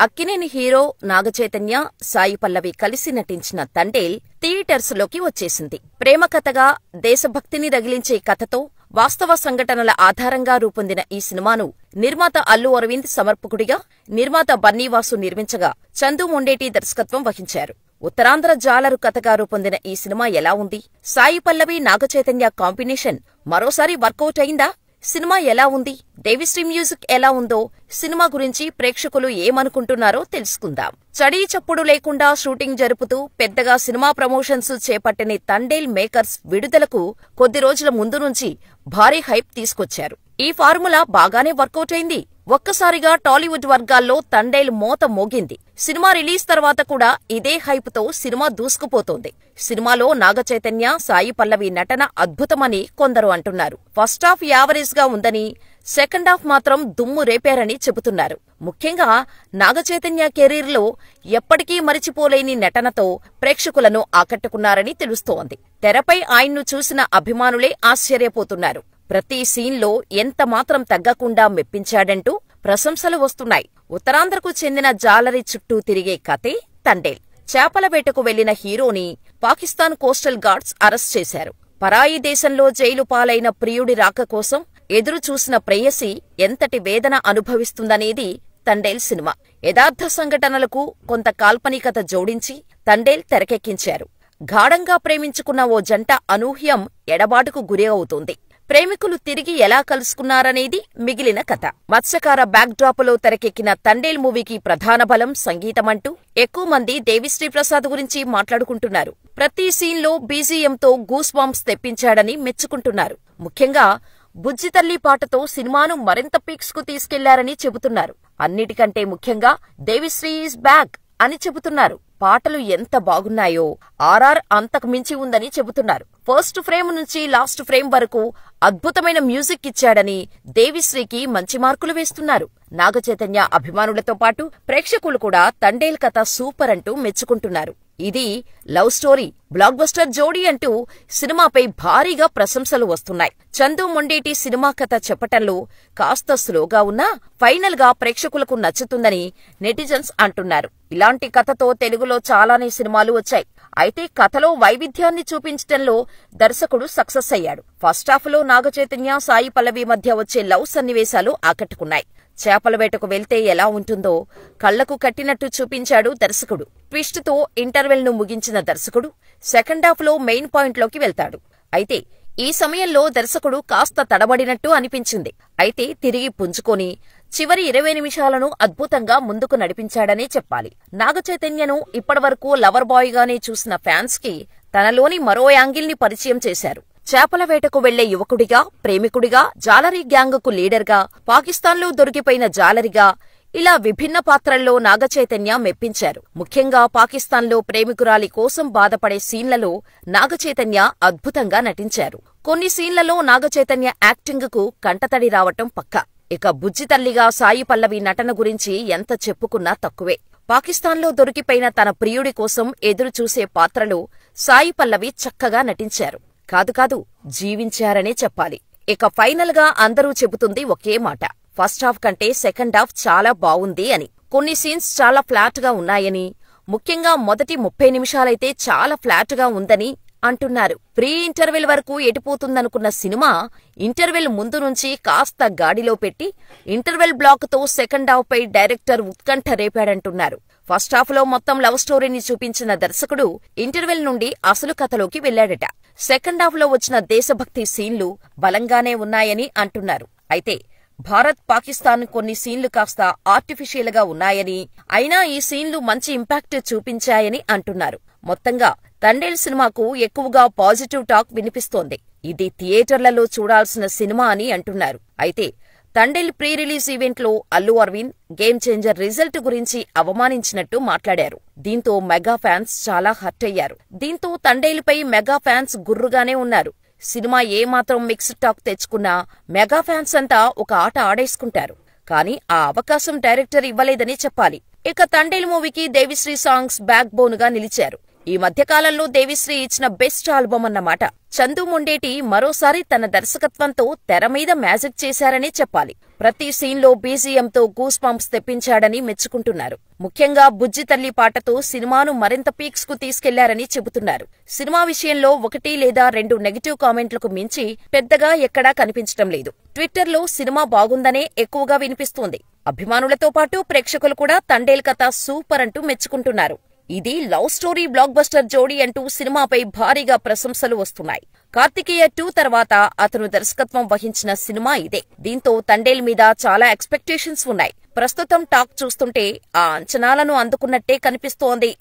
Akkineni hero Naga Chaitanya, Sai Pallavi కలిసి నటించిన Thandel theatres లోకి వచ్చేసింది. ప్రేమ కథగా, దేశభక్తిని రగిలించే కథతో, వాస్తవ సంఘటనల ఆధారంగా రూపొందిన ఈ సినిమాను నిర్మాత అల్లు అరవింద్ సమర్పకుడిగా, నిర్మాత బన్నీవాసు నిర్మించగా చందు మొండేటి దర్శకత్వం వహించారు. ఉత్తరాంధ్ర జాలరు కథగా రూపొందిన ఈ సినిమా ఎలా ఉంది? సాయి పల్లవి, నాగచైతన్య కాంబినేషన్ మరోసారి వర్కౌట్ అయిందా? సినిమా ఎలా ఉంది? దేవిశ్రీ మ్యూజిక్ ఎలా ఉందో, సినిమా గురించి ప్రేక్షకులు ఏమనుకుంటున్నారో తెలుసుకుందాం. చడీ చప్పుడు లేకుండా షూటింగ్ జరుపుతూ పెద్దగా సినిమా ప్రమోషన్స్ చేపట్టని తండేల్ మేకర్స్ విడుదలకు కొద్ది రోజుల ముందు నుంచి భారీ హైప్ తీసుకొచ్చారు. ఈ ఫార్ములా బాగానే వర్కౌట్ అయింది. ఒక్కసారిగా టాలీవుడ్ వర్గాల్లో తండేల్ మోత మోగింది. సినిమా రిలీజ్ తర్వాత కూడా ఇదే హైప్ తో సినిమా దూసుకుపోతోంది. సినిమాలో నాగచైతన్య, సాయి పల్లవి నటన అద్భుతమని కొందరు అంటున్నారు. ఫస్ట్ హాఫ్ యావరేజ్ గా ఉందని, సెకండ్ హాఫ్ మాత్రం దుమ్ము రేపారని చెబుతున్నారు. ముఖ్యంగా నాగచైతన్య కెరీర్ లో ఎప్పటికీ మరిచిపోలేని నటనతో ప్రేక్షకులను ఆకట్టుకున్నారని తెలుస్తోంది. తెరపై ఆయన్ను చూసిన అభిమానులే ఆశ్చర్యపోతున్నారు. ప్రతి సీన్లో ఎంత మాత్రం తగ్గకుండా మెప్పించాడంటూ ప్రశంసలు వస్తున్నాయి. ఉత్తరాంధ్రకు చెందిన జాలరి చుట్టూ తిరిగే కథే తండేల్. చేపల వేటకు వెళ్లిన హీరోని పాకిస్తాన్ కోస్టల్ గార్డ్స్ అరెస్ట్ చేశారు. పరాయి దేశంలో జైలు పాలైన ప్రియుడి రాక కోసం ఎదురు చూసిన ప్రేయసి ఎంతటి వేదన అనుభవిస్తుందనేది తండేల్ సినిమా. యథార్థ సంఘటనలకు కొంత కాల్పనికత జోడించి తండేల్ తెరకెక్కించారు. గాఢంగా ప్రేమించుకున్న ఓ జంట అనూహ్యం ఎడబాటుకు గురి అవుతోంది. ప్రేమికులు తిరిగి ఎలా కలుసుకున్నారనేది మిగిలిన కథ. మత్స్యకార బ్యాక్ డ్రాప్ లో తెరకెక్కిన తండేల్ మూవీకి ప్రధాన బలం సంగీతమంటూ ఎక్కువ మంది దేవిశ్రీ ప్రసాద్ గురించి మాట్లాడుకుంటున్నారు. ప్రతి సీన్లో బీజీఎంతో గూస్ బంప్స్ తెప్పించాడని మెచ్చుకుంటున్నారు. ముఖ్యంగా బుజ్జితల్లి పాటతో సినిమాను మరింత పీక్స్ కు తీసుకెళ్లారని చెబుతున్నారు. అన్నిటికంటే ముఖ్యంగా దేవిశ్రీ ఈజ్ బ్యాక్ అని చెబుతున్నారు. పాటలు ఎంత బాగున్నాయో ఆర్ఆర్ అంతకు మించి ఉందని చెబుతున్నారు. ఫస్ట్ ఫ్రేమ్ నుంచి లాస్ట్ ఫ్రేమ్ వరకు అద్భుతమైన మ్యూజిక్ ఇచ్చాడని దేవిశ్రీకి మంచి మార్కులు వేస్తున్నారు. నాగచైతన్య అభిమానులతో పాటు ప్రేక్షకులు కూడా తండేల్ కథ సూపర్ అంటూ మెచ్చుకుంటున్నారు. ఇది లవ్ స్టోరీ, బ్లాక్ బస్టర్ జోడీ అంటూ సినిమాపై భారీగా ప్రశంసలు వస్తున్నాయి. చందు మొండేటి సినిమా కథ చెప్పటంలో కాస్త స్లోగా ఉన్నా ఫైనల్ గా ప్రేక్షకులకు నచ్చుతుందని నెటిజన్స్ అంటున్నారు. ఇలాంటి కథతో తెలుగులో చాలానే సినిమాలు వచ్చాయి. అయితే కథలో వైవిధ్యాన్ని చూపించటంలో దర్శకుడు సక్సెస్ అయ్యాడు. ఫస్ట్ హాఫ్ లో నాగచైతన్య, సాయి పల్లవి మధ్య వచ్చే లవ్ సన్నివేశాలు ఆకట్టుకున్నాయి. చేపల వేటకు వెళ్తే ఎలా ఉంటుందో కళ్లకు కట్టినట్టు చూపించాడు దర్శకుడు. ట్విస్ట్ తో ఇంటర్వెల్ ను ముగించిన దర్శకుడు సెకండ్ హాఫ్ లో మెయిన్ పాయింట్ లోకి వెళ్తాడు. అయితే ఈ సమయంలో దర్శకుడు కాస్త తడబడినట్టు అనిపించింది. అయితే తిరిగి పుంజుకొని చివరి 20 నిమిషాలను అద్భుతంగా ముందుకు నడిపించాడనే చెప్పాలి. నాగచైతన్యను ఇప్పటివరకు లవర్ బాయ్ గానే చూసిన ఫ్యాన్స్ కి తనలోని మరో యాంగిల్ ని పరిచయం చేశారు. చేపల వేటకు వెళ్లే యువకుడిగా, ప్రేమికుడిగా, జాలరీ గ్యాంగుకు లీడర్గా, పాకిస్తాన్లో దొరికిపోయిన జాలరిగా, ఇలా విభిన్న పాత్రల్లో నాగచైతన్య మెప్పించారు. ముఖ్యంగా పాకిస్తాన్లో ప్రేమికురాలి కోసం బాధపడే సీన్లలో నాగచైతన్య అద్భుతంగా నటించారు. కొన్ని సీన్లలో నాగచైతన్య యాక్టింగ్ కు కంటతడి రావటం పక్కా. ఇక బుజ్జితల్లిగా సాయి పల్లవి నటన గురించి ఎంత చెప్పుకున్నా తక్కువే. పాకిస్తాన్లో దొరికిపోయిన తన ప్రియుడి కోసం ఎదురు చూసే పాత్రలో సాయి పల్లవి చక్కగా నటించారు. కాదు జీవించారనే చెప్పాలి. ఇక ఫైనల్ గా అందరూ చెబుతుంది ఒకే మాట, ఫస్ట్ హాఫ్ కంటే సెకండ్ హాఫ్ చాలా బావుంది అని. కొన్ని సీన్స్ చాలా ఫ్లాట్ గా ఉన్నాయని, ముఖ్యంగా మొదటి 30 నిమిషాలైతే చాలా ఫ్లాట్ గా ఉందని అంటున్నారు. ప్రీ ఇంటర్వెల్ వరకు ఎటుపోతుందనుకున్న సినిమా ఇంటర్వెల్ ముందు నుంచి కాస్త గాడిలో పెట్టి ఇంటర్వెల్ బ్లాక్ తో సెకండ్ హాఫ్ పై డైరెక్టర్ ఉత్కంఠ రేపాడంటున్నారు. ఫస్ట్ హాఫ్ లో మొత్తం లవ్ స్టోరీని చూపించిన దర్శకుడు ఇంటర్వెల్ నుండి అసలు కథలోకి వెళ్లాడట. సెకండ్ హాఫ్ లో వచ్చిన దేశభక్తి సీన్లు బలంగానే ఉన్నాయని అంటున్నారు. అయితే భారత్, పాకిస్తాన్ కొన్ని సీన్లు కాస్త ఆర్టిఫిషియల్ గా ఉన్నాయని, అయినా ఈ సీన్లు మంచి ఇంపాక్ట్ చూపించాయని అంటున్నారు. మొత్తంగా తండేల్ సినిమాకు ఎక్కువగా పాజిటివ్ టాక్ వినిపిస్తోంది. ఇది థియేటర్లలో చూడాల్సిన సినిమా అని అంటున్నారు. అయితే తండేల్ ప్రీ రిలీజ్ ఈవెంట్ లో Allu Aravind game changer result గురించి అవమానించినట్టు మాట్లాడారు. దీంతో మెగా ఫ్యాన్స్ చాలా హర్ట్ అయ్యారు. దీంతో తండేల్ పై మెగా ఫ్యాన్స్ గుర్రుగానే ఉన్నారు. సినిమా ఏమాత్రం మిక్స్డ్ టాక్ తెచ్చుకున్నా మెగా ఫ్యాన్స్ అంతా ఒక ఆట ఆడేసుకుంటారు. కానీ ఆ అవకాశం డైరెక్టర్ ఇవ్వలేదని చెప్పాలి. ఇక తండేల్ మూవీకి దేవిశ్రీ సాంగ్స్ బ్యాక్ బోన్ గా నిలిచారు. ఈ మధ్యకాలంలో దేవిశ్రీ ఇచ్చిన బెస్ట్ ఆల్బమ్ అన్నమాట. చందు మొండేటి మరోసారి తన దర్శకత్వంతో తెరమీద మ్యాజిక్ చేశారనే చెప్పాలి. ప్రతి సీన్లో బీజీఎంతో గూస్ బంప్స్ తెప్పించాడని మెచ్చుకుంటున్నారు. ముఖ్యంగా బుజ్జి తల్లి పాటతో సినిమాను మరింత పీక్స్ కు తీసుకెళ్లారని చెబుతున్నారు. సినిమా విషయంలో 1 లేదా 2 నెగటివ్ కామెంట్లకు మించి పెద్దగా ఎక్కడా కనిపించడం లేదు. ట్విట్టర్లో సినిమా బాగుందనే ఎక్కువగా వినిపిస్తోంది. అభిమానులతో పాటు ప్రేక్షకులు కూడా తండేల్ కథ సూపర్ అంటూ మెచ్చుకుంటున్నారు. ఇది లవ్ స్టోరీ బ్లాక్ బస్టర్ జోడీ అంటూ సినిమాపై భారీగా ప్రశంసలు వస్తున్నాయి. కార్తికేయ 2 తర్వాత అతను దర్శకత్వం వహించిన సినిమా ఇదే. దీంతో తండేల్ మీద చాలా ఎక్స్పెక్టేషన్స్ ఉన్నాయి. ప్రస్తుతం టాక్ చూస్తుంటే ఆ అంచనాలను అందుకున్నట్టే కనిపిస్తోంది.